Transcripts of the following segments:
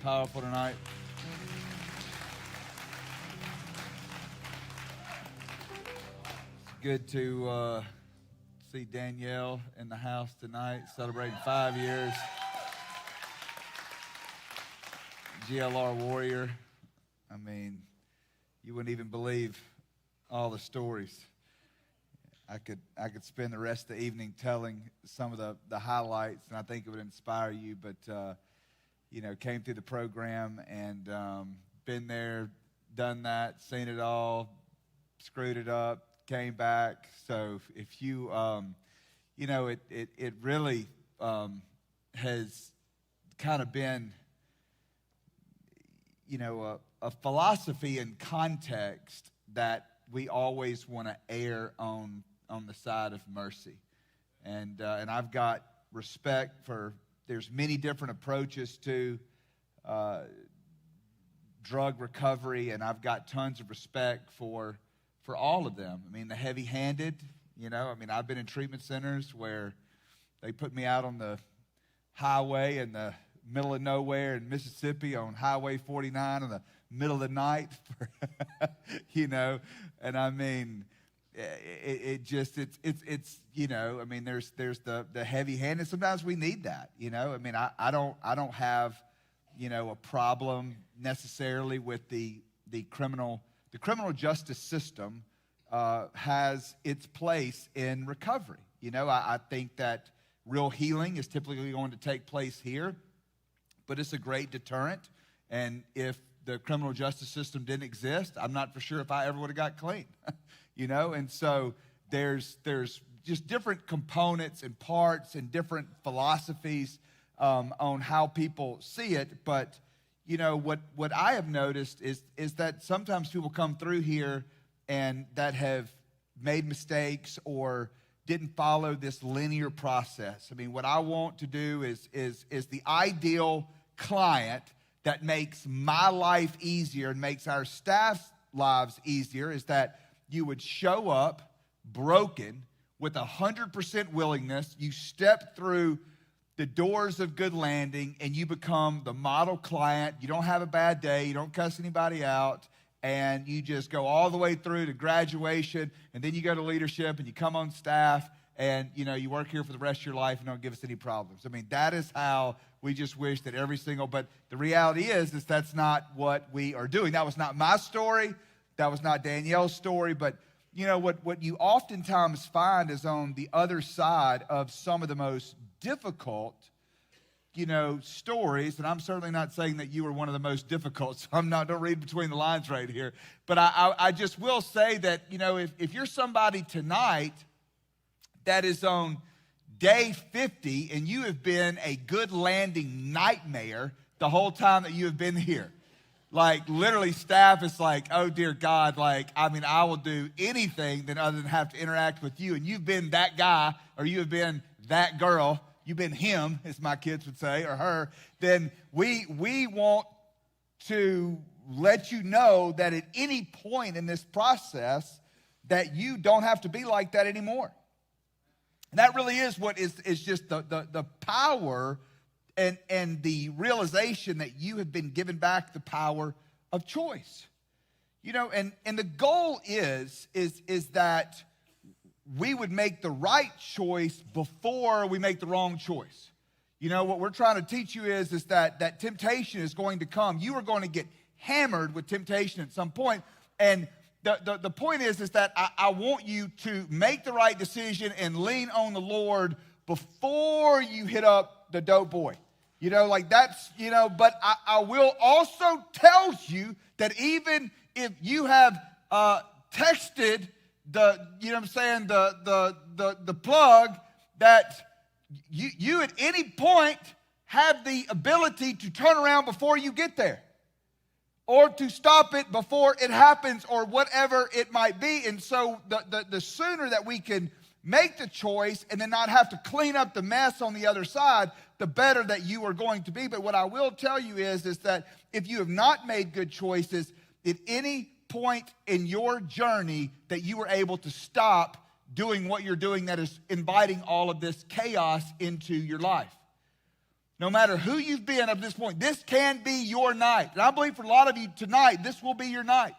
Powerful tonight. It's good to see Danielle in the house tonight, celebrating 5 years. GLR Warrior. I mean, you wouldn't even believe all the stories. I could spend the rest of the evening telling some of the highlights, and I think it would inspire you. But came through the program and been there, done that, seen it all, screwed it up, came back. So if you, it really has kind of been, a philosophy and context that we always want to err on the side of mercy. And I've got respect for, there's many different approaches to drug recovery, and I've got tons of respect for all of them. I mean, the heavy-handed, I've been in treatment centers where they put me out on the highway in the middle of nowhere in Mississippi on Highway 49 in the middle of the night, and I mean, it's there's the heavy-handed. Sometimes we need that, I don't have, a problem necessarily with the criminal justice system has its place in recovery. I think that real healing is typically going to take place here, but it's a great deterrent. And if the criminal justice system didn't exist, I'm not for sure if I ever would have got clean. And so there's just different components and parts and different philosophies on how people see it. But, what I have noticed is that sometimes people come through here and that have made mistakes or didn't follow this linear process. I mean, what I want to do is the ideal client that makes my life easier and makes our staff's lives easier is that you would show up broken with 100% willingness. You step through the doors of Good Landing and you become the model client. You don't have a bad day. You don't cuss anybody out. And you just go all the way through to graduation. And then you go to leadership and you come on staff and, you work here for the rest of your life and don't give us any problems. I mean, that is how we just wish that but the reality is that's not what we are doing. That was not my story. That was not Danielle's story, but what you oftentimes find is on the other side of some of the most difficult, stories, and I'm certainly not saying that you were one of the most difficult, so don't read between the lines right here, but I just will say that, if you're somebody tonight that is on day 50 and you have been a Good Landing nightmare the whole time that you have been here, like literally staff is like, oh dear God, I will do anything other than have to interact with you. And you've been that guy or you have been that girl, you've been him, as my kids would say, or her, then we want to let you know that at any point in this process that you don't have to be like that anymore. And that really is what is just the power and the realization that you have been given back the power of choice. And the goal is that we would make the right choice before we make the wrong choice. What we're trying to teach you is that temptation is going to come. You are going to get hammered with temptation at some point. And the point is that I want you to make the right decision and lean on the Lord before you hit up the dope boy. But I will also tell you that even if you have texted the plug, that you at any point have the ability to turn around before you get there, or to stop it before it happens, or whatever it might be. And so the sooner that we can make the choice and then not have to clean up the mess on the other side, the better that you are going to be. But what I will tell you is that if you have not made good choices at any point in your journey that you were able to stop doing what you're doing that is inviting all of this chaos into your life. No matter who you've been up to this point, this can be your night. And I believe for a lot of you tonight, this will be your night.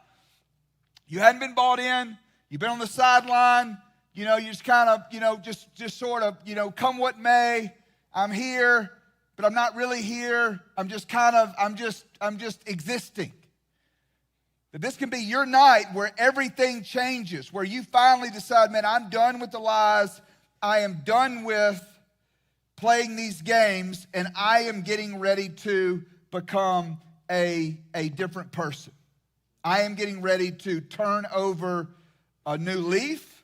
You hadn't been bought in. You've been on the sideline. You know, you just kind of, just sort of, come what may. I'm here, but I'm not really here. I'm just existing. That this can be your night where everything changes, where you finally decide, man, I'm done with the lies. I am done with playing these games, and I am getting ready to become a different person. I am getting ready to turn over a new leaf.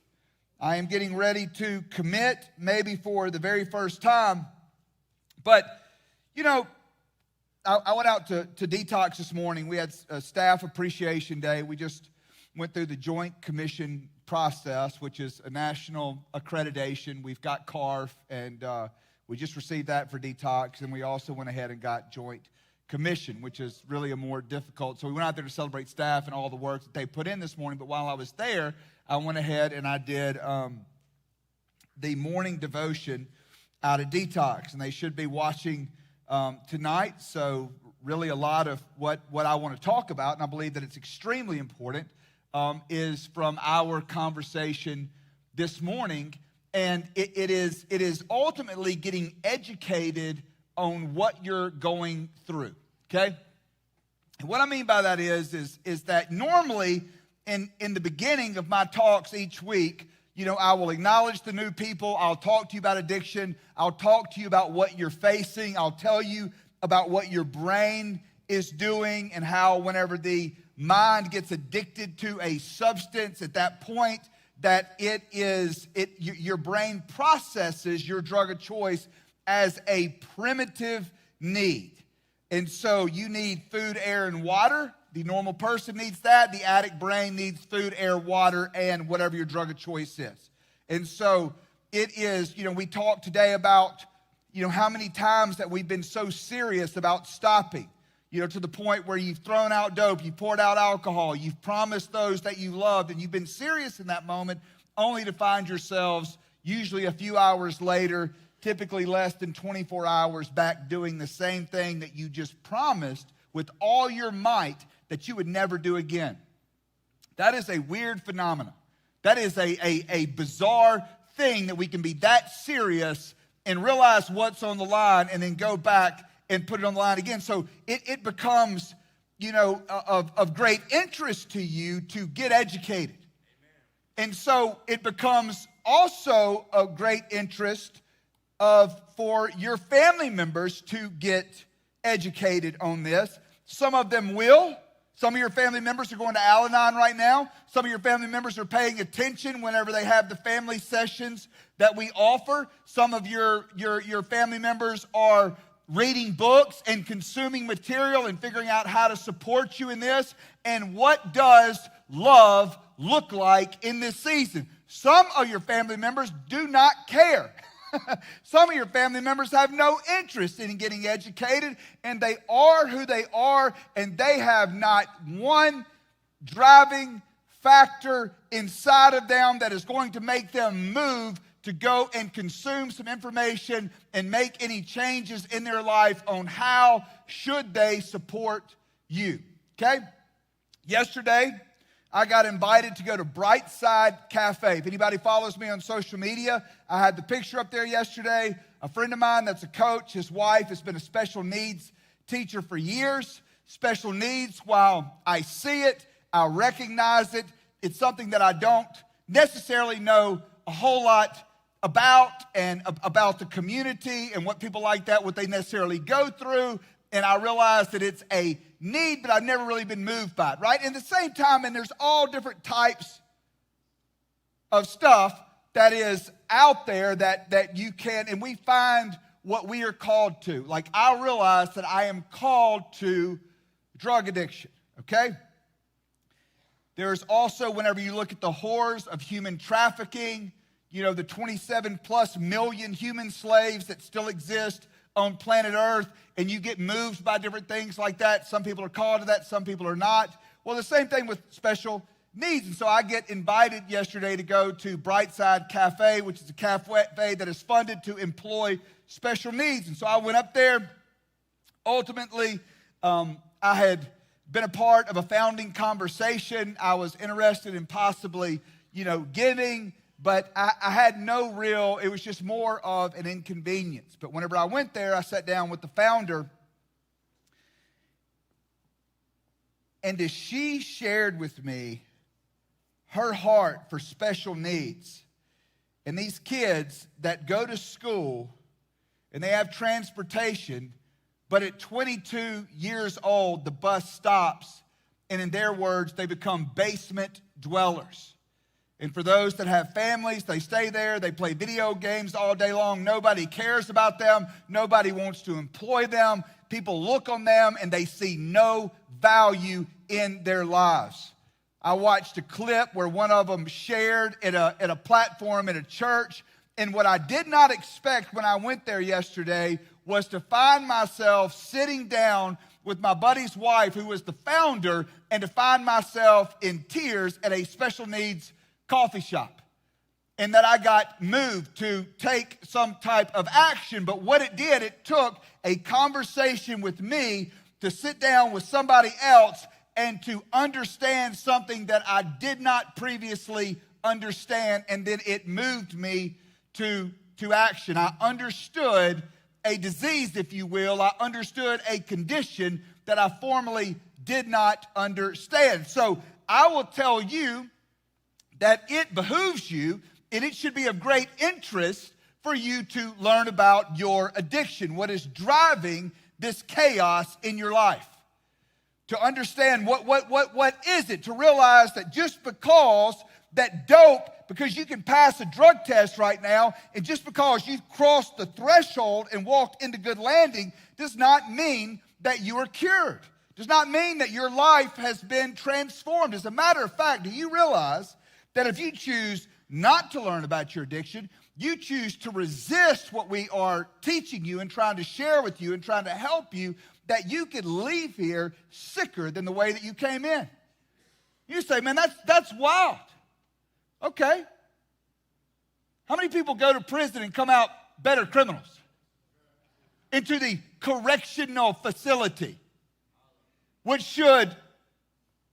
I am getting ready to commit, maybe for the very first time. But, I went out to Detox this morning. We had a staff appreciation day. We just went through the Joint Commission process, which is a national accreditation. We've got CARF, and we just received that for Detox, and we also went ahead and got Joint Commission, which is really a more difficult. So we went out there to celebrate staff and all the work that they put in this morning. But while I was there, I went ahead and I did the morning devotion out of Detox, and they should be watching tonight. So really a lot of what I want to talk about, and I believe that it's extremely important, is from our conversation this morning. And it is ultimately getting educated on what you're going through, okay? And what I mean by that is that normally in the beginning of my talks each week, I will acknowledge the new people. I'll talk to you about addiction. I'll talk to you about what you're facing. I'll tell you about what your brain is doing and how whenever the mind gets addicted to a substance, at that point, that your brain processes your drug of choice as a primitive need. And so you need food, air, and water. The normal person needs that. The addict brain needs food, air, water, and whatever your drug of choice is. And so it is, we talked today about, how many times that we've been so serious about stopping. To the point where you've thrown out dope, you've poured out alcohol, you've promised those that you loved, and you've been serious in that moment, only to find yourselves usually a few hours later, typically less than 24 hours back doing the same thing that you just promised with all your might that you would never do again. That is a weird phenomenon. That is a bizarre thing that we can be that serious and realize what's on the line and then go back and put it on the line again. So it becomes, of great interest to you to get educated. Amen. And so it becomes also of great interest for your family members to get educated on this. Some of them will. Some of your family members are going to Al-Anon right now. Some of your family members are paying attention whenever they have the family sessions that we offer. Some of your family members are reading books and consuming material and figuring out how to support you in this. And what does love look like in this season? Some of your family members do not care. Some of your family members have no interest in getting educated, and they are who they are, and they have not one driving factor inside of them that is going to make them move to go and consume some information and make any changes in their life on how should they support you, okay? Yesterday, I got invited to go to Brightside Cafe. If anybody follows me on social media, I had the picture up there yesterday. A friend of mine that's a coach, his wife has been a special needs teacher for years. Special needs, while I see it, I recognize it, it's something that I don't necessarily know a whole lot about and about the community and what people like that, what they necessarily go through. And I realize that it's a need, but I've never really been moved by it, right? And at the same time, and there's all different types of stuff that is out there that you can, and we find what we are called to. Like, I realize that I am called to drug addiction, okay? There's also, whenever you look at the horrors of human trafficking, the 27 plus million human slaves that still exist on planet Earth, and you get moved by different things like that. Some people are called to that, some people are not. Well, the same thing with special needs. And so I get invited yesterday to go to Brightside Cafe, which is a cafe that is funded to employ special needs. And so I went up there. Ultimately, I had been a part of a founding conversation. I was interested in possibly, giving, but I had no real, it was just more of an inconvenience. But whenever I went there, I sat down with the founder, and as she shared with me her heart for special needs, and these kids that go to school and they have transportation, but at 22 years old, the bus stops, and in their words, they become basement dwellers. And for those that have families, they stay there, they play video games all day long. Nobody cares about them. Nobody wants to employ them. People look on them, and they see no value in their lives. I watched a clip where one of them shared at a platform at a church, and what I did not expect when I went there yesterday was to find myself sitting down with my buddy's wife, who was the founder, and to find myself in tears at a special needs coffee shop. And that I got moved to take some type of action. But what it did, it took a conversation with me to sit down with somebody else and to understand something that I did not previously understand. And then it moved me to action. I understood a disease, if you will. I understood a condition that I formerly did not understand. So I will tell you that it behooves you, and it should be of great interest for you to learn about your addiction, what is driving this chaos in your life. To understand what is it, to realize that just because that dope, because you can pass a drug test right now, and just because you've crossed the threshold and walked into good landing does not mean that you are cured. Does not mean that your life has been transformed. As a matter of fact, do you realize that if you choose not to learn about your addiction, you choose to resist what we are teaching you and trying to share with you and trying to help you, that you could leave here sicker than the way that you came in. You say, man, that's wild. Okay. How many people go to prison and come out better criminals? Into the correctional facility, which should,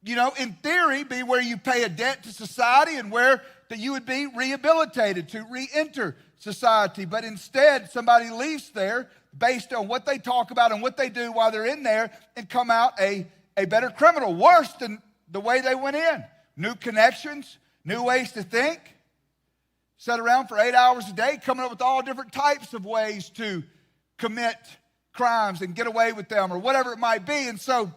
in theory, be where you pay a debt to society and where that you would be rehabilitated to re-enter society. But instead, somebody leaves there based on what they talk about and what they do while they're in there and come out a better criminal, worse than the way they went in. New connections, new ways to think. Sat around for 8 hours a day coming up with all different types of ways to commit crimes and get away with them or whatever it might be. And so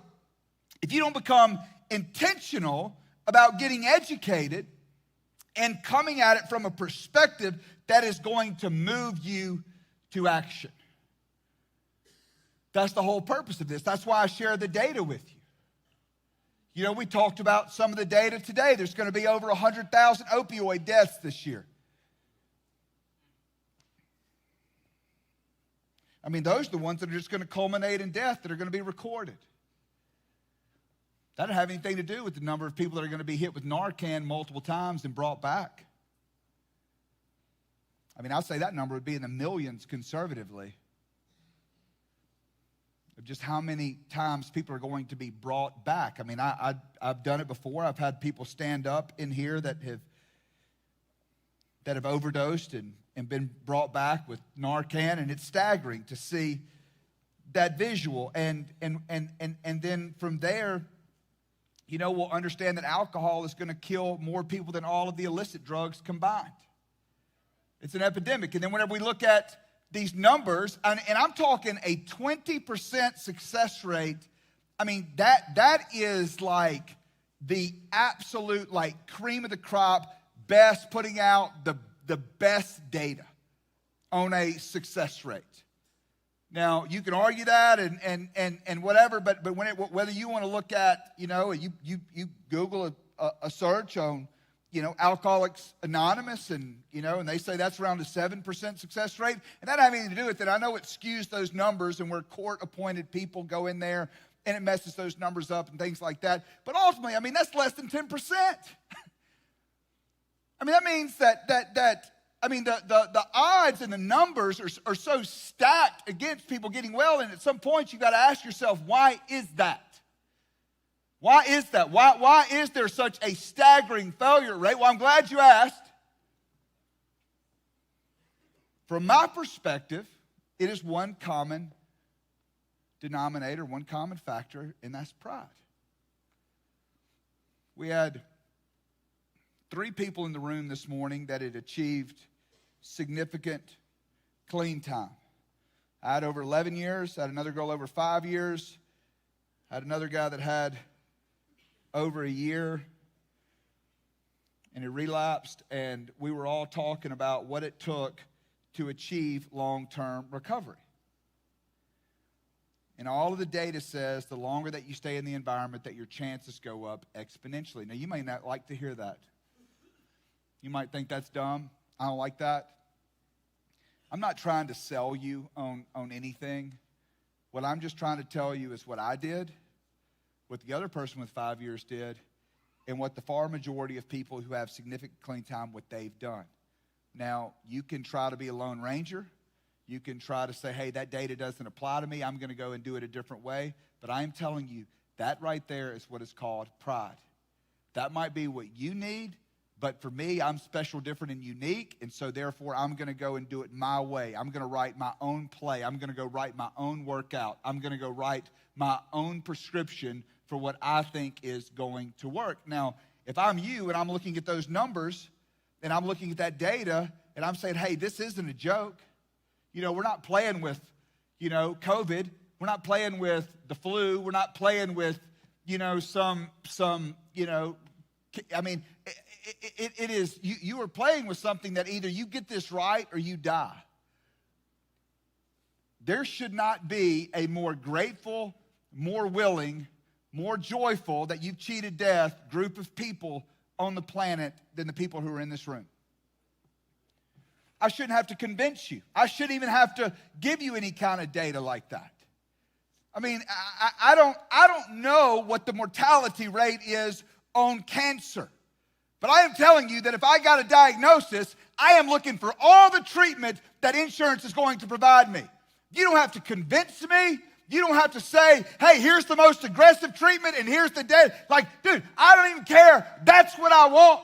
if you don't become intentional about getting educated and coming at it from a perspective that is going to move you to action. That's the whole purpose of this. That's why I share the data with you. We talked about some of the data today. There's going to be over 100,000 opioid deaths this year. I mean, those are the ones that are just going to culminate in death that are going to be recorded. That doesn't have anything to do with the number of people that are going to be hit with Narcan multiple times and brought back. I mean, I'd say that number would be in the millions conservatively of just how many times people are going to be brought back. I mean, I've done it before. I've had people stand up in here that have overdosed and been brought back with Narcan, and it's staggering to see that visual. And then from there, we'll understand that alcohol is going to kill more people than all of the illicit drugs combined. It's an epidemic. And then whenever we look at these numbers, and I'm talking a 20% success rate, I mean, that is like the absolute cream of the crop, best, putting out the best data on a success rate. Now, you can argue that and whatever, but whether you want to look at, you Google a search on, Alcoholics Anonymous, and they say that's around a 7% success rate, and that doesn't have anything to do with it. I know it skews those numbers, and where court-appointed people go in there and it messes those numbers up and things like that. But ultimately, I mean, that's less than 10%. I mean, that means that the odds and the numbers are so stacked against people getting well, and at some point you've got to ask yourself, why is that? Why is that? Why is there such a staggering failure rate? Well, I'm glad you asked. From my perspective, it is one common denominator, one common factor, and that's pride. We had 3 people in the room this morning that had achieved significant clean time. I had over 11 years, I had another girl over 5 years, I had another guy that had over a year, and it relapsed, and we were all talking about what it took to achieve long-term recovery. And all of the data says the longer that you stay in the environment, that your chances go up exponentially. Now, you may not like to hear that. You might think that's dumb. I don't like that. I'm not trying to sell you on anything. What I'm just trying to tell you is what I did, what the other person with 5 years did, and what the far majority of people who have significant clean time, what they've done. Now, you can try to be a lone ranger. You can try to say, hey, that data doesn't apply to me. I'm going to go and do it a different way. But I am telling you, that right there is what is called pride. That might be what you need, but for me, I'm special, different, and unique, and so therefore, I'm going to go and do it my way. I'm going to write my own play. I'm going to go write my own workout. I'm going to go write my own prescription for what I think is going to work. Now, if I'm you and I'm looking at those numbers, and I'm looking at that data, and I'm saying, hey, this isn't a joke. You know, we're not playing with, COVID. We're not playing with the flu. We're not playing with, I mean, it is, you are playing with something that either you get this right or you die. There should not be a more grateful, more willing, more joyful that you've cheated death group of people on the planet than the people who are in this room. I shouldn't have to convince you. I shouldn't even have to give you any kind of data like that. I mean, I don't know what the mortality rate is on cancer. But I am telling you that if I got a diagnosis, I am looking for all the treatment that insurance is going to provide me. You don't have to convince me. You don't have to say, hey, here's the most aggressive treatment and here's the dead. Like, dude, I don't even care. That's what I want.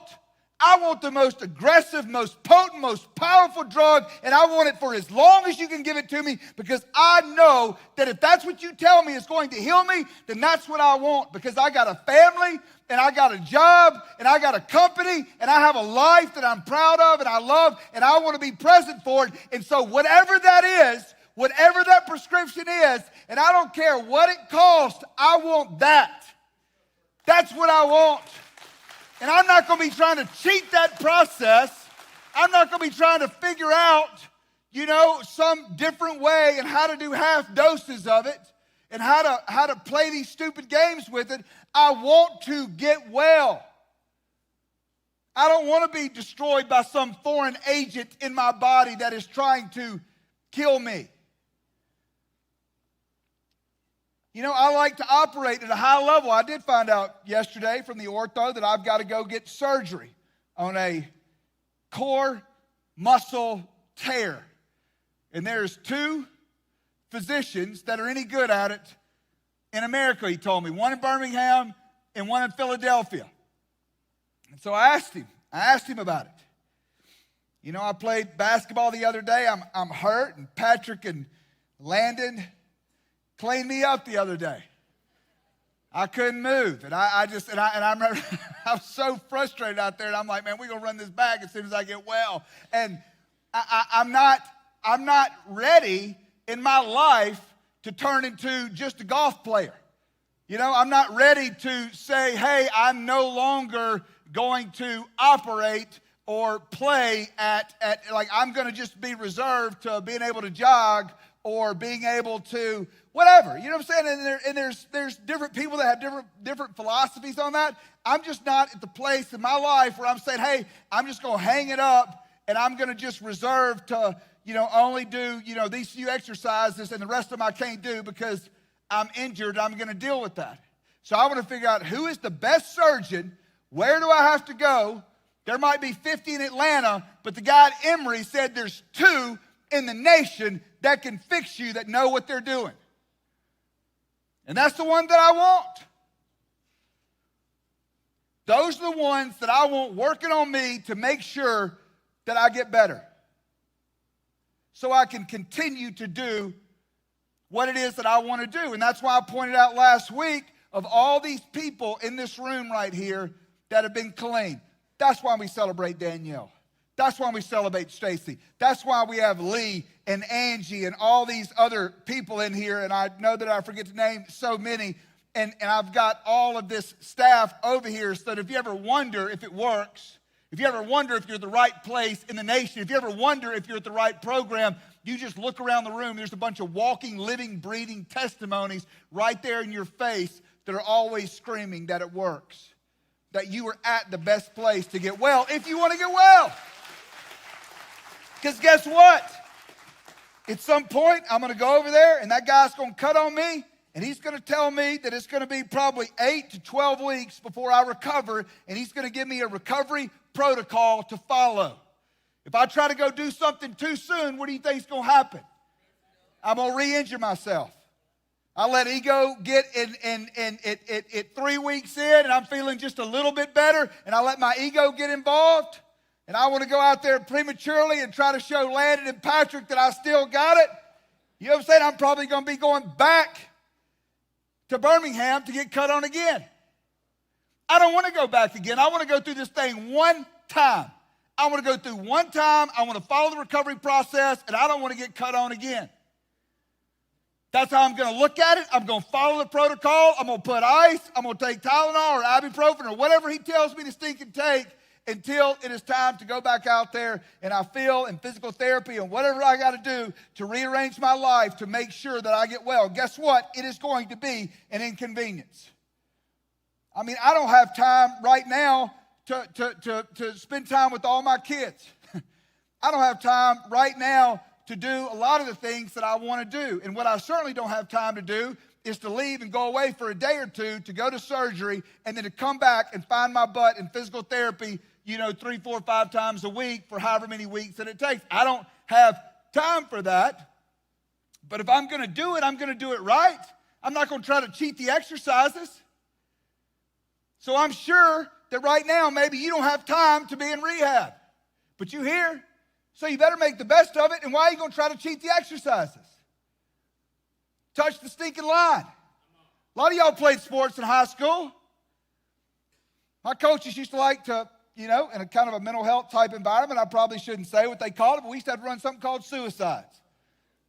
I want the most aggressive, most potent, most powerful drug, and I want it for as long as you can give it to me, because I know that if that's what you tell me is going to heal me, then that's what I want, because I got a family, and I got a job, and I got a company, and I have a life that I'm proud of and I love, and I want to be present for it. And so whatever that is, whatever that prescription is, and I don't care what it costs, I want that. That's what I want. And I'm not going to be trying to cheat that process. I'm not going to be trying to figure out, some different way and how to do half doses of it and how to play these stupid games with it. I want to get well. I don't want to be destroyed by some foreign agent in my body that is trying to kill me. I like to operate at a high level. I did find out yesterday from the ortho that I've got to go get surgery on a core muscle tear. And there's 2 physicians that are any good at it in America, he told me. One in Birmingham and one in Philadelphia. And so I asked him about it. I played basketball the other day. I'm hurt, and Patrick and Landon cleaned me up the other day. I couldn't move, and I remember I was so frustrated out there, and I'm like, man, we're gonna run this back as soon as I get well. And I'm not ready in my life to turn into just a golf player. I'm not ready to say, hey, I'm no longer going to operate or play at like I'm going to just be reserved to being able to jog or being able to whatever. You know what I'm saying? And there's different people that have different philosophies on that. I'm just not at the place in my life where I'm saying, hey, I'm just going to hang it up and I'm going to just reserve to, only do, these few exercises and the rest of them I can't do because I'm injured, I'm going to deal with that. So I want to figure out who is the best surgeon, where do I have to go? There might be 50 in Atlanta, but the guy at Emory said there's 2 in the nation that can fix you, that know what they're doing. And that's the one that I want. Those are the ones that I want working on me to make sure that I get better, so I can continue to do what it is that I want to do. And that's why I pointed out last week of all these people in this room right here that have been clean. That's why we celebrate Danielle. That's why we celebrate Stacy. That's why we have Lee and Angie and all these other people in here. And I know that I forget to name so many. And I've got all of this staff over here, so that if you ever wonder if it works, if you ever wonder if you're at the right place in the nation, if you ever wonder if you're at the right program, you just look around the room. There's a bunch of walking, living, breathing testimonies right there in your face that are always screaming that it works, that you are at the best place to get well if you want to get well. Because guess what? At some point, I'm going to go over there, and that guy's going to cut on me, and he's going to tell me that it's going to be probably 8 to 12 weeks before I recover, and he's going to give me a recovery protocol to follow. If I try to go do something too soon, what do you think is going to happen? I'm going to re-injure myself. I let ego get in 3 weeks in, and I'm feeling just a little bit better, and I let my ego get involved, and I want to go out there prematurely and try to show Landon and Patrick that I still got it. You know what I'm saying? I'm probably going to be going back to Birmingham to get cut on again. I don't want to go back again. I want to go through this thing one time. I want to go through one time. I want to follow the recovery process, and I don't want to get cut on again. That's how I'm going to look at it. I'm going to follow the protocol. I'm going to put ice. I'm going to take Tylenol or ibuprofen or whatever he tells me to stink and take until it is time to go back out there, and I feel in physical therapy and whatever I got to do to rearrange my life to make sure that I get well. Guess what? It is going to be an inconvenience. I mean, I don't have time right now to spend time with all my kids. I don't have time right now to do a lot of the things that I want to do. And what I certainly don't have time to do is to leave and go away for a day or two to go to surgery and then to come back and find my butt in physical therapy, 3, 4, 5 times a week for however many weeks that it takes. I don't have time for that. But if I'm going to do it, I'm going to do it right. I'm not going to try to cheat the exercises. So I'm sure that right now maybe you don't have time to be in rehab. But you're here, so you better make the best of it. And why are you going to try to cheat the exercises? Touch the stinking line. A lot of y'all played sports in high school. My coaches used to like to, in a kind of a mental health type environment, I probably shouldn't say what they called it, but we used to have to run something called suicides.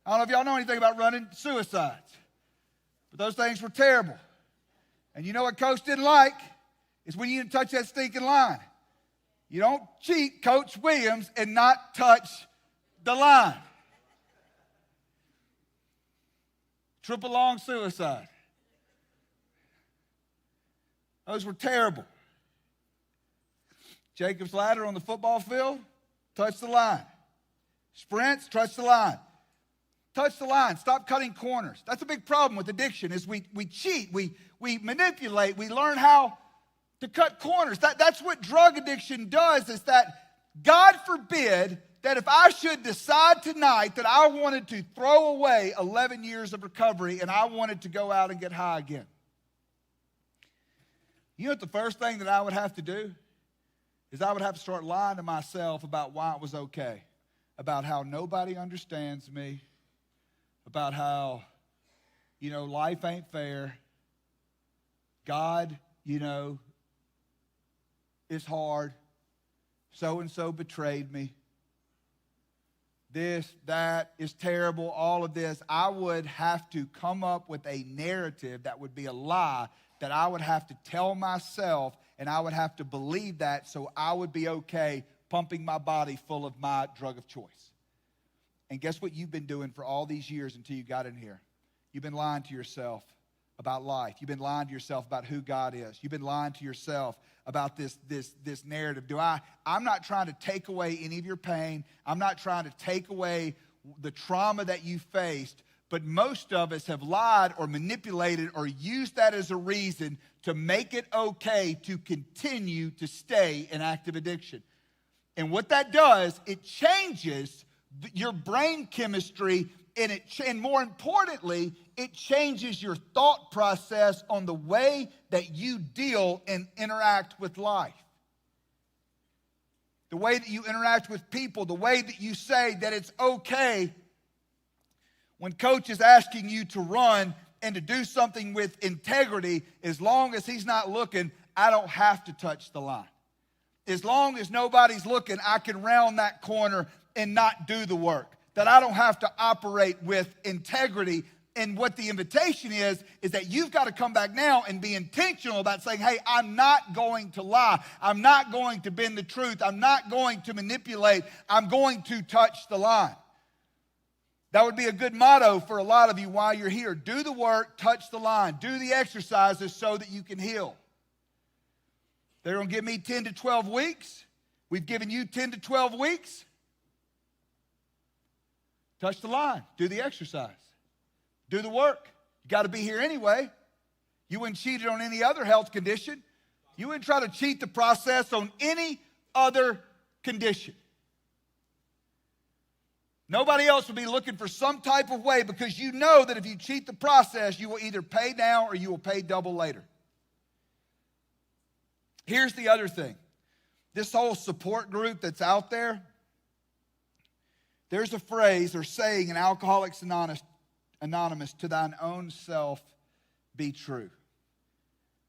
I don't know if y'all know anything about running suicides, but those things were terrible. And you know what Coach didn't like? Is when you didn't touch that stinking line. You don't cheat Coach Williams and not touch the line. Triple long suicide. Those were terrible. Jacob's ladder on the football field, touch the line. Sprints, touch the line. Touch the line. Stop cutting corners. That's a big problem with addiction is we cheat, we manipulate, we learn how to cut corners. That's what drug addiction does, is that God forbid that if I should decide tonight that I wanted to throw away 11 years of recovery and I wanted to go out and get high again. You know what the first thing that I would have to do is I would have to start lying to myself about why it was okay, about how nobody understands me, about how, life ain't fair. God, is hard. So-and-so betrayed me. This, that is terrible, all of this. I would have to come up with a narrative that would be a lie that I would have to tell myself, and I would have to believe that so I would be okay pumping my body full of my drug of choice. And guess what you've been doing for all these years until you got in here? You've been lying to yourself about life. You've been lying to yourself about who God is. You've been lying to yourself about this narrative. I'm not trying to take away any of your pain. I'm not trying to take away the trauma that you faced, But most of us have lied or manipulated or used that as a reason to make it okay to continue to stay in active addiction. And what that does, it changes your brain chemistry, and more importantly, it changes your thought process on the way that you deal and interact with life. The way that you interact with people, the way that you say that it's okay when coach is asking you to run and to do something with integrity, as long as he's not looking, I don't have to touch the line. As long as nobody's looking, I can round that corner and not do the work. That I don't have to operate with integrity. And what the invitation is that you've got to come back now and be intentional about saying, hey, I'm not going to lie. I'm not going to bend the truth. I'm not going to manipulate. I'm going to touch the line. That would be a good motto for a lot of you while you're here. Do the work, touch the line. Do the exercises so that you can heal. They're going to give me 10 to 12 weeks. We've given you 10 to 12 weeks. Touch the line. Do the exercise. Do the work. You got to be here anyway. You wouldn't cheat it on any other health condition. You wouldn't try to cheat the process on any other condition. Nobody else will be looking for some type of way, because you know that if you cheat the process, you will either pay now or you will pay double later. Here's the other thing. This whole support group that's out there, there's a phrase or saying in Alcoholics Anonymous, to thine own self be true.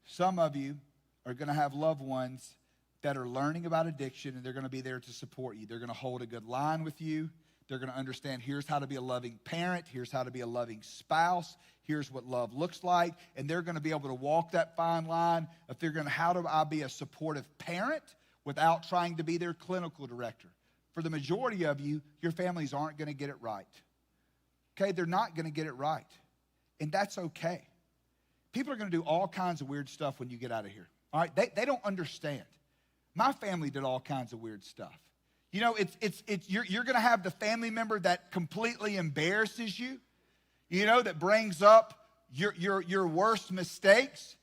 Some of you are going to have loved ones that are learning about addiction, and they're going to be there to support you. They're going to hold a good line with you. They're going to understand here's how to be a loving parent. Here's how to be a loving spouse. Here's what love looks like. And they're going to be able to walk that fine line of figuring how do I be a supportive parent without trying to be their clinical director. For the majority of you, your families aren't going to get it right. Okay, they're not going to get it right. And that's okay. People are going to do all kinds of weird stuff when you get out of here. All right, they don't understand. My family did all kinds of weird stuff. You know, you're going to have the family member that completely embarrasses you, you know, that brings up your worst mistakes.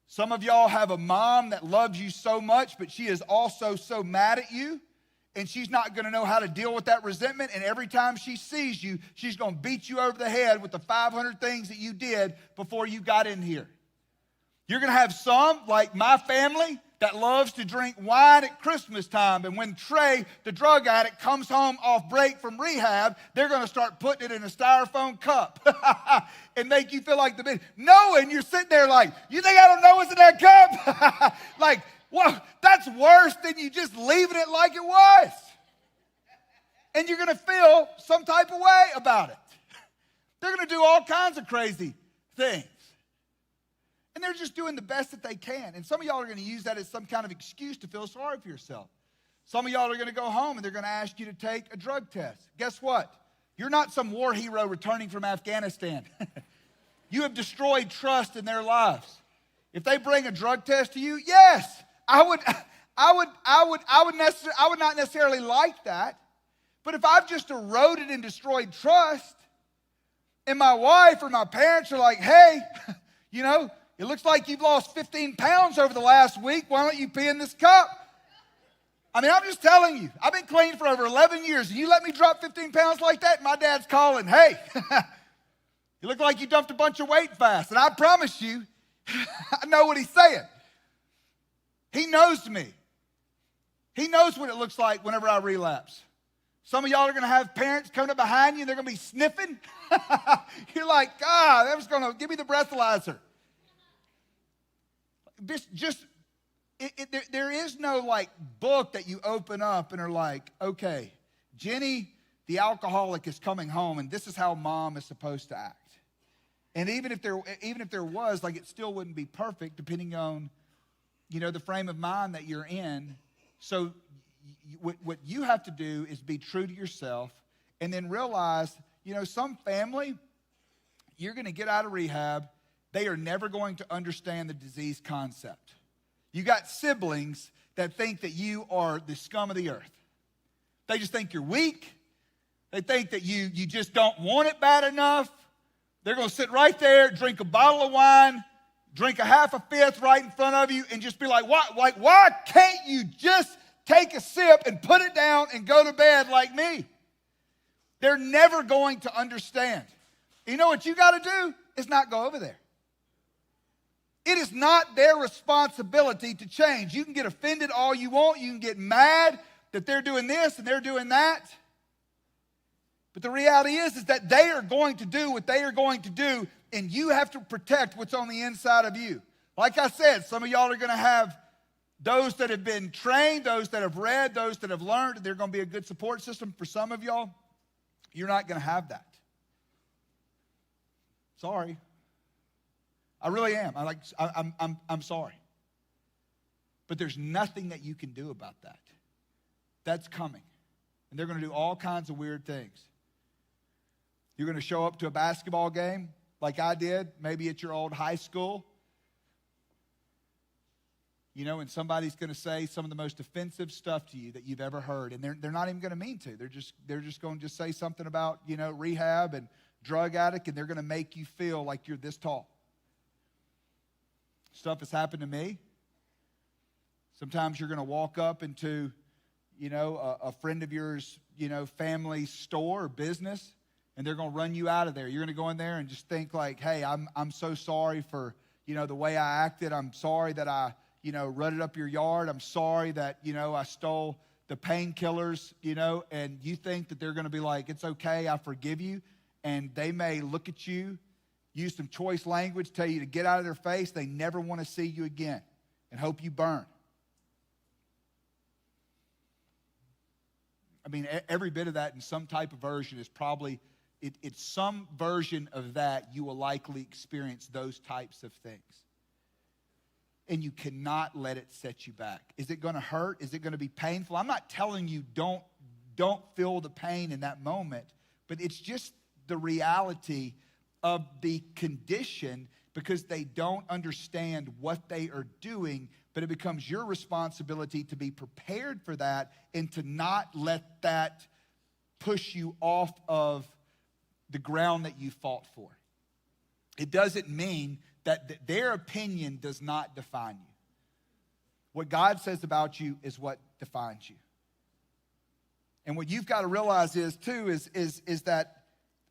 Some of y'all have a mom that loves you so much, but she is also so mad at you, and she's not going to know how to deal with that resentment, and every time she sees you, she's going to beat you over the head with the 500 things that you did before you got in here. You're going to have some, like my family, that loves to drink wine at Christmas time. And when Trey, the drug addict, comes home off break from rehab, they're going to start putting it in a styrofoam cup and make you feel like the big. Knowing you're sitting there like, you think I don't know what's in that cup? Like, well, that's worse than you just leaving it like it was. And you're going to feel some type of way about it. They're going to do all kinds of crazy things. And they're just doing the best that they can. And some of y'all are going to use that as some kind of excuse to feel sorry for yourself. Some of y'all are going to go home and they're going to ask you to take a drug test. Guess what? You're not some war hero returning from Afghanistan. You have destroyed trust in their lives. If they bring a drug test to you, yes, I would not necessarily like that. But if I've just eroded and destroyed trust, and my wife or my parents are like, hey, you know, it looks like you've lost 15 pounds over the last week. Why don't you pee in this cup? I mean, I'm just telling you. I've been clean for over 11 years. And you let me drop 15 pounds like that? And my dad's calling, hey, you look like you dumped a bunch of weight fast. And I promise you, I know what he's saying. He knows me. He knows what it looks like whenever I relapse. Some of y'all are going to have parents coming up behind you and they're going to be sniffing. You're like, God, that was going to give me the breathalyzer. There is no like book that you open up and are like, okay, Jenny, the alcoholic, is coming home and this is how mom is supposed to act. And even if there was, like, it still wouldn't be perfect depending on, you know, the frame of mind that you're in. So what you have to do is be true to yourself and then realize, you know, some family, you're going to get out of rehab. They are never going to understand the disease concept. You got siblings that think that you are the scum of the earth. They just think you're weak. They think that you just don't want it bad enough. They're going to sit right there, drink a bottle of wine, drink a half a fifth right in front of you, and just be like, why can't you just take a sip and put it down and go to bed like me? They're never going to understand. You know what you got to do is not go over there. It is not their responsibility to change. You can get offended all you want. You can get mad that they're doing this and they're doing that. But the reality is that they are going to do what they are going to do, and you have to protect what's on the inside of you. Like I said, some of y'all are going to have those that have been trained, those that have read, those that have learned, and they're going to be a good support system. For some of y'all, you're not going to have that. Sorry. I really am. I'm sorry. But there's nothing that you can do about that. That's coming. And they're going to do all kinds of weird things. You're going to show up to a basketball game like I did, maybe at your old high school. You know, and somebody's going to say some of the most offensive stuff to you that you've ever heard. And they're not even going to mean to. They're just going to say something about, you know, rehab and drug addict, and they're going to make you feel like you're this tall. Stuff has happened to me. Sometimes you're going to walk up into, you know, a friend of yours, you know, family store or business, and they're going to run you out of there. You're going to go in there and just think like, hey, I'm so sorry for, you know, the way I acted. I'm sorry that I, you know, rutted up your yard. I'm sorry that, you know, I stole the painkillers, you know, and you think that they're going to be like, it's okay, I forgive you. And they may look at you, use some choice language, tell you to get out of their face. They never want to see you again and hope you burn. I mean, every bit of that in some type of version is probably, it's some version of that you will likely experience those types of things. And you cannot let it set you back. Is it going to hurt? Is it going to be painful? I'm not telling you don't feel the pain in that moment, but it's just the reality of the condition, because they don't understand what they are doing, but it becomes your responsibility to be prepared for that and to not let that push you off of the ground that you fought for. It doesn't mean that their opinion does not define you. What God says about you is what defines you. And what you've got to realize is that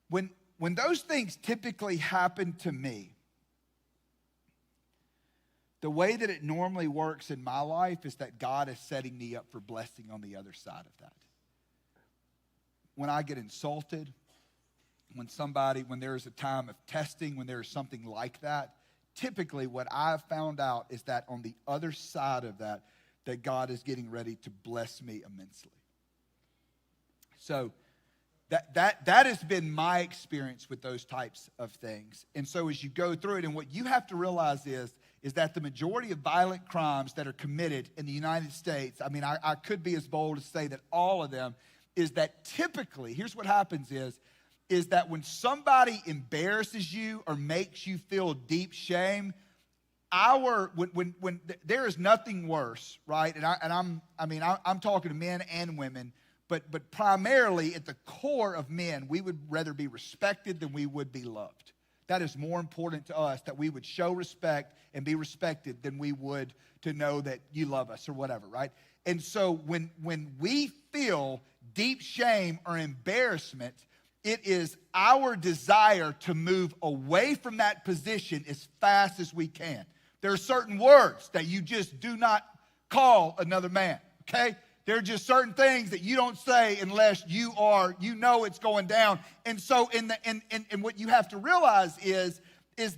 when those things typically happen to me, the way that it normally works in my life is that God is setting me up for blessing on the other side of that. When I get insulted, when there is a time of testing, when there is something like that, typically what I've found out is that on the other side of that God is getting ready to bless me immensely. So that has been my experience with those types of things. And so as you go through it, and what you have to realize is that the majority of violent crimes that are committed in the United States, I mean, I could be as bold as say that all of them, is that typically, here's what happens is that when somebody embarrasses you or makes you feel deep shame, when there is nothing worse, right? And I'm talking to men and women, but primarily at the core of men, we would rather be respected than we would be loved. That is more important to us, that we would show respect and be respected than we would to know that you love us or whatever, right? And so when we feel deep shame or embarrassment, it is our desire to move away from that position as fast as we can. There are certain words that you just do not call another man, okay? There are just certain things that you don't say unless you know it's going down. And so and what you have to realize is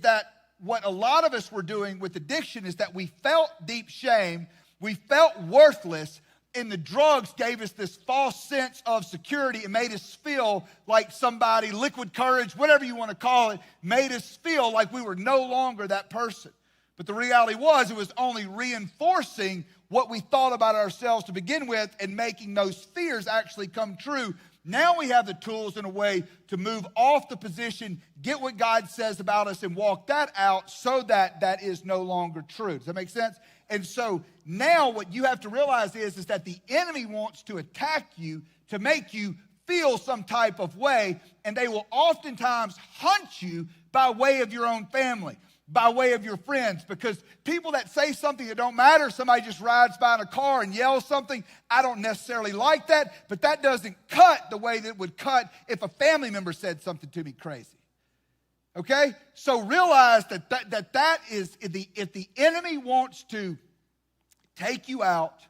that what a lot of us were doing with addiction is that we felt deep shame, we felt worthless, and the drugs gave us this false sense of security and made us feel like somebody, liquid courage, whatever you want to call it, made us feel like we were no longer that person. But the reality was it was only reinforcing what we thought about ourselves to begin with and making those fears actually come true. Now we have the tools in a way to move off the position, get what God says about us, and walk that out so that that is no longer true. Does that make sense? And so now what you have to realize is that the enemy wants to attack you to make you feel some type of way, and they will oftentimes hunt you by way of your own family, by way of your friends, because people that say something that don't matter, somebody just rides by in a car and yells something, I don't necessarily like that, but that doesn't cut the way that it would cut if a family member said something to me crazy. Okay? So realize that is, if the enemy wants to take you out,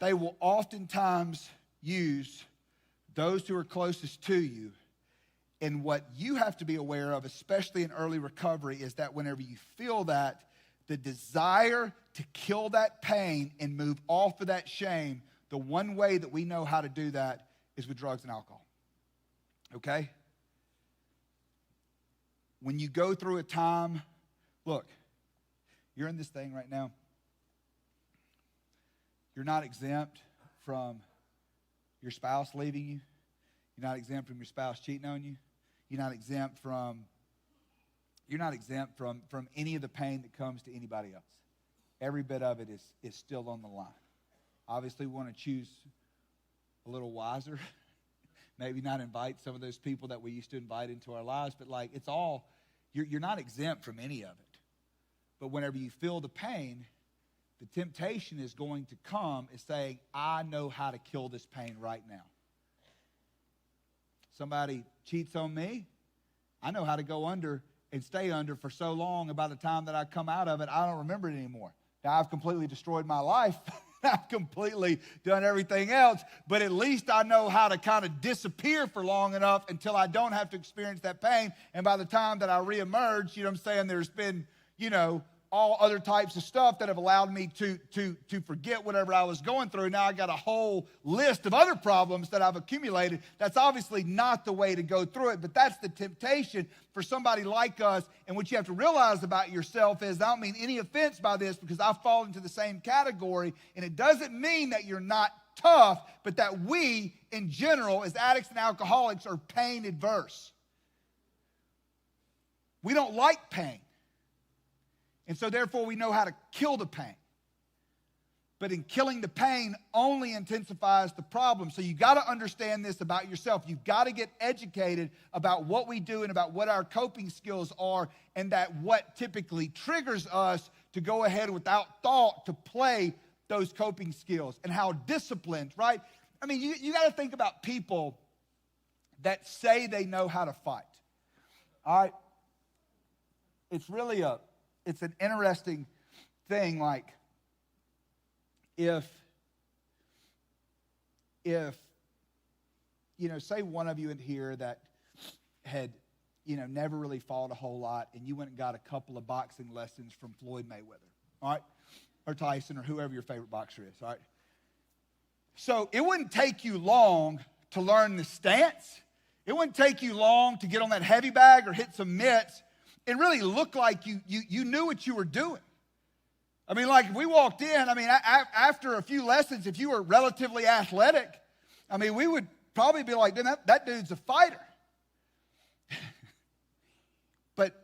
they will oftentimes use those who are closest to you. And what you have to be aware of, especially in early recovery, is that whenever you feel that, the desire to kill that pain and move off of that shame, the one way that we know how to do that is with drugs and alcohol. Okay? When you go through a time, look, you're in this thing right now. You're not exempt from your spouse leaving you. You're not exempt from your spouse cheating on you. You're not exempt from any of the pain that comes to anybody else. Every bit of it is still on the line. Obviously, we want to choose a little wiser. Maybe not invite some of those people that we used to invite into our lives, but like it's all, you're not exempt from any of it. But whenever you feel the pain, the temptation is going to come is saying, I know how to kill this pain right now. Somebody cheats on me, I know how to go under and stay under for so long, and by the time that I come out of it, I don't remember it anymore. Now, I've completely destroyed my life. I've completely done everything else, but at least I know how to kind of disappear for long enough until I don't have to experience that pain, and by the time that I reemerge, you know what I'm saying, there's been, all other types of stuff that have allowed me to forget whatever I was going through. Now I got a whole list of other problems that I've accumulated. That's obviously not the way to go through it, but that's the temptation for somebody like us. And what you have to realize about yourself is, I don't mean any offense by this because I fall into the same category, and it doesn't mean that you're not tough, but that we, in general, as addicts and alcoholics, are pain adverse. We don't like pain. And so therefore we know how to kill the pain. But in killing the pain only intensifies the problem. So you got to understand this about yourself. You've got to get educated about what we do and about what our coping skills are, and that what typically triggers us to go ahead without thought to play those coping skills, and how disciplined, right? I mean, you got to think about people that say they know how to fight. All right? It's an interesting thing, like if say one of you in here that had, never really fought a whole lot, and you went and got a couple of boxing lessons from Floyd Mayweather, all right, or Tyson, or whoever your favorite boxer is, all right? So it wouldn't take you long to learn the stance. It wouldn't take you long to get on that heavy bag or hit some mitts. It really looked like you knew what you were doing. I mean, like if we walked in, after a few lessons, if you were relatively athletic, we would probably be like, that dude's a fighter. But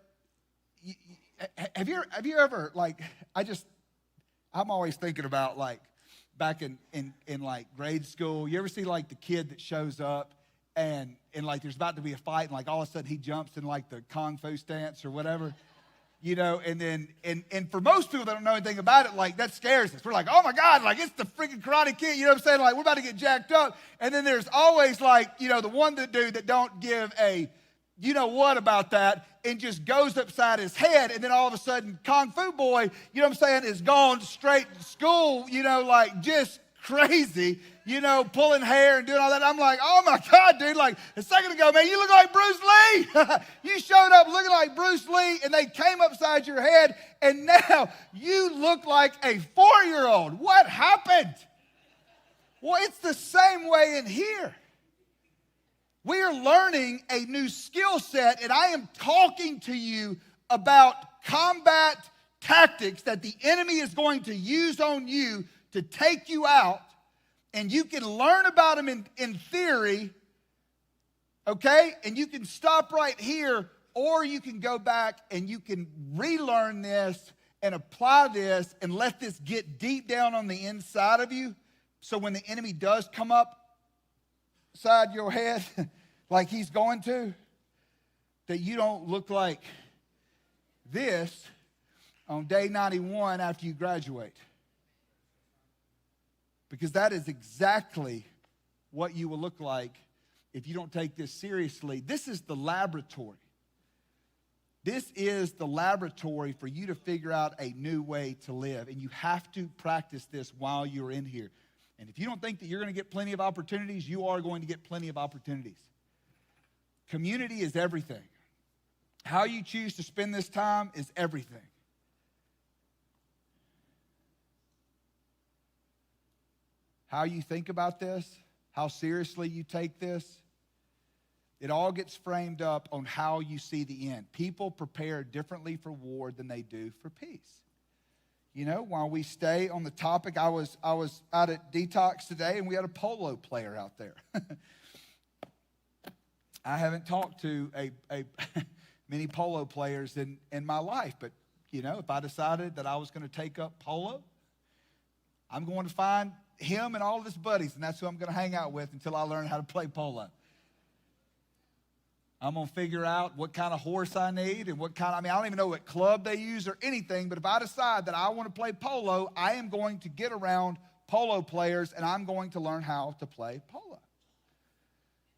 have you ever, like, I'm always thinking about, like, back in like grade school, you ever see like the kid that shows up and like there's about to be a fight, and like all of a sudden he jumps in like the kung fu stance or whatever, and then for most people that don't know anything about it, like that scares us. We're like, oh my God, like it's the freaking Karate Kid, you know what I'm saying? Like we're about to get jacked up. And then there's always like, the one dude that don't give a what about that, and just goes upside his head, and then all of a sudden Kung Fu boy, is gone straight to school, like just crazy, pulling hair and doing all that. I'm like, oh my God, dude, like a second ago, man, you look like Bruce Lee. You showed up looking like Bruce Lee, and they came upside your head, and now you look like a 4-year-old. What happened? Well, it's the same way in here. We are learning a new skill set, and I am talking to you about combat tactics that the enemy is going to use on you to take you out, and you can learn about them in theory, okay? And you can stop right here, or you can go back and you can relearn this and apply this and let this get deep down on the inside of you, so when the enemy does come up, side your head like he's going to, that you don't look like this on day 91 after you graduate. Because that is exactly what you will look like if you don't take this seriously. This is the laboratory. This is the laboratory for you to figure out a new way to live. And you have to practice this while you're in here. And if you don't think that you're going to get plenty of opportunities, you are going to get plenty of opportunities. Community is everything. How you choose to spend this time is everything. How you think about this, how seriously you take this, it all gets framed up on how you see the end. People prepare differently for war than they do for peace. You know, while we stay on the topic, I was out at Detox today, and we had a polo player out there. I haven't talked to many polo players in my life, but, you know, if I decided that I was going to take up polo, I'm going to find him and all of his buddies, and that's who I'm going to hang out with until I learn how to play polo. I'm going to figure out what kind of horse I need and I don't even know what club they use or anything, but if I decide that I want to play polo, I am going to get around polo players, and I'm going to learn how to play polo.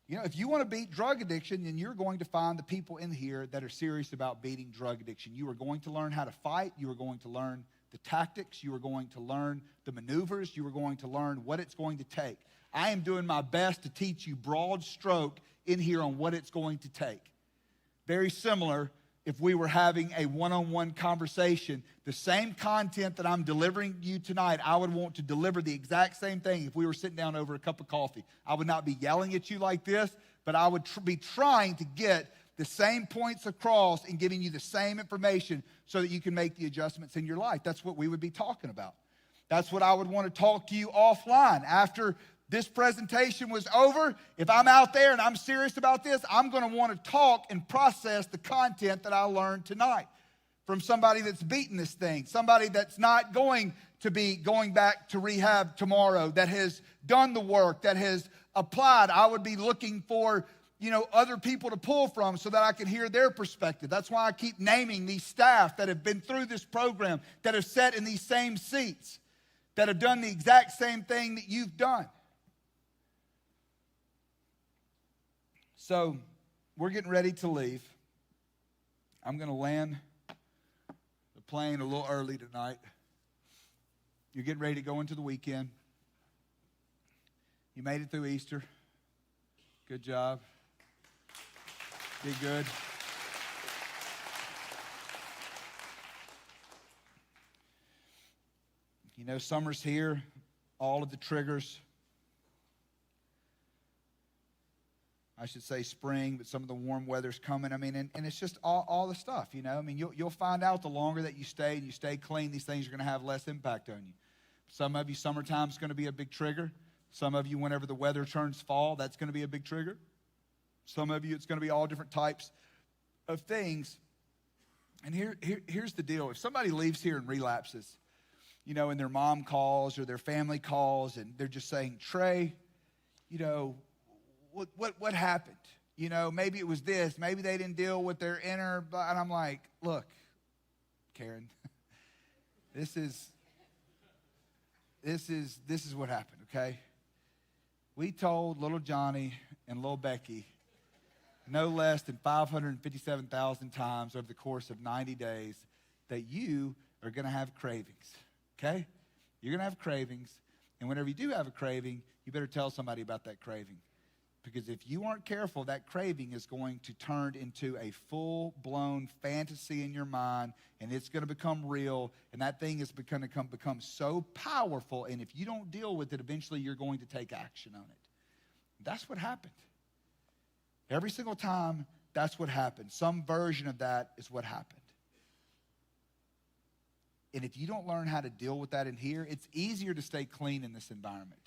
You know, if you want to beat drug addiction, then you're going to find the people in here that are serious about beating drug addiction. You are going to learn how to fight. You are going to learn the tactics. You are going to learn the maneuvers. You are going to learn what it's going to take. I am doing my best to teach you broad stroke in here on what it's going to take. Very similar if we were having a one-on-one conversation. The same content that I'm delivering you tonight, I would want to deliver the exact same thing if we were sitting down over a cup of coffee. I would not be yelling at you like this, but I would be trying to get the same points across and giving you the same information so that you can make the adjustments in your life. That's what we would be talking about. That's what I would want to talk to you offline. After this presentation was over, if I'm out there and I'm serious about this, I'm going to want to talk and process the content that I learned tonight from somebody that's beaten this thing, somebody that's not going to be going back to rehab tomorrow, that has done the work, that has applied. I would be looking for, you know, other people to pull from so that I can hear their perspective. That's why I keep naming these staff that have been through this program, that have sat in these same seats, that have done the exact same thing that you've done. So we're getting ready to leave. I'm going to land the plane a little early tonight. You're getting ready to go into the weekend. You made it through Easter. Good job. Did good. You know, summer's here. All of the triggers. I should say spring, but some of the warm weather's coming. I mean, and it's just all the stuff, you know. I mean, you'll find out the longer that you stay and you stay clean, these things are going to have less impact on you. Some of you, summertime's going to be a big trigger. Some of you, whenever the weather turns fall, that's going to be a big trigger. Some of you, it's going to be all different types of things. And here's the deal. If somebody leaves here and relapses, you know, and their mom calls or their family calls, and they're just saying, Trey, you know, what happened? You know, maybe it was this. Maybe they didn't deal with their inner. And I'm like, look, Karen, this is what happened, okay? We told little Johnny and little Becky no less than 557,000 times over the course of 90 days that you are going to have cravings, okay? You're going to have cravings, and whenever you do have a craving, you better tell somebody about that craving. Because if you aren't careful, that craving is going to turn into a full-blown fantasy in your mind, and it's going to become real, and that thing is going to become so powerful, and if you don't deal with it, eventually you're going to take action on it. That's what happened. Every single time, that's what happened. Some version of that is what happened. And if you don't learn how to deal with that in here, it's easier to stay clean in this environment.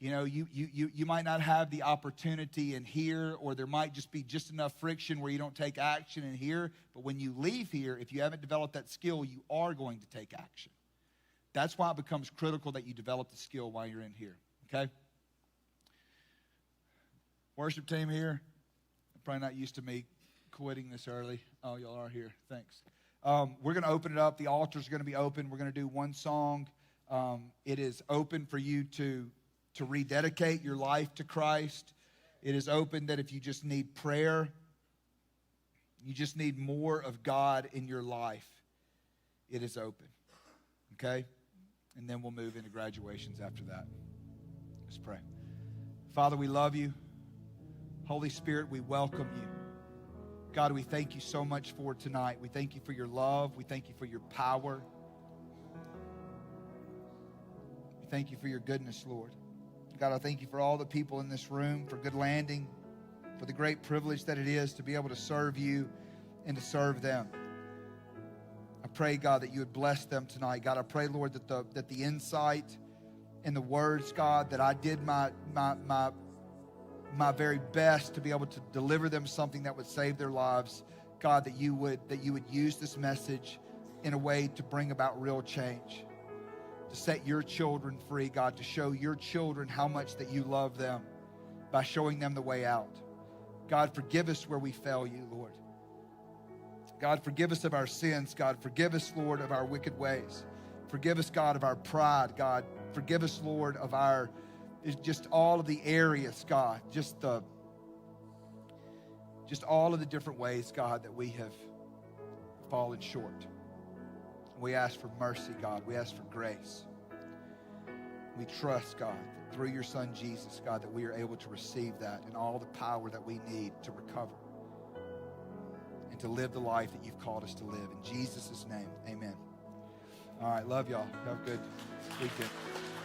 You know, you might not have the opportunity in here, or there might just be just enough friction where you don't take action in here. But when you leave here, if you haven't developed that skill, you are going to take action. That's why it becomes critical that you develop the skill while you're in here, okay? Worship team here. I'm probably not used to me quitting this early. Oh, y'all are here. Thanks. We're going to open it up. The altar's going to be open. We're going to do one song. It is open for you to rededicate your life to Christ. It is open that if you just need prayer, you just need more of God in your life, it is open. Okay? And then we'll move into graduations after that. Let's pray. Father, we love you. Holy Spirit, we welcome you. God, we thank you so much for tonight. We thank you for your love. We thank you for your power. We thank you for your goodness, Lord. God, I thank you for all the people in this room, for Good Landing, for the great privilege that it is to be able to serve you and to serve them. I pray, God, that you would bless them tonight. God, I pray, Lord, that the insight and the words, God, that I did my very best to be able to deliver them something that would save their lives. God, that you would use this message in a way to bring about real change, to set your children free, God, to show your children how much that you love them by showing them the way out. God, forgive us where we fail you, Lord. God, forgive us of our sins. God, forgive us, Lord, of our wicked ways. Forgive us, God, of our pride. God, forgive us, Lord, of our just all of the areas, God, just all of the different ways, God, that we have fallen short. We ask for mercy, God. We ask for grace. We trust, God, that through your Son, Jesus, God, that we are able to receive that and all the power that we need to recover and to live the life that you've called us to live. In Jesus' name, amen. All right, love y'all. Have a good weekend.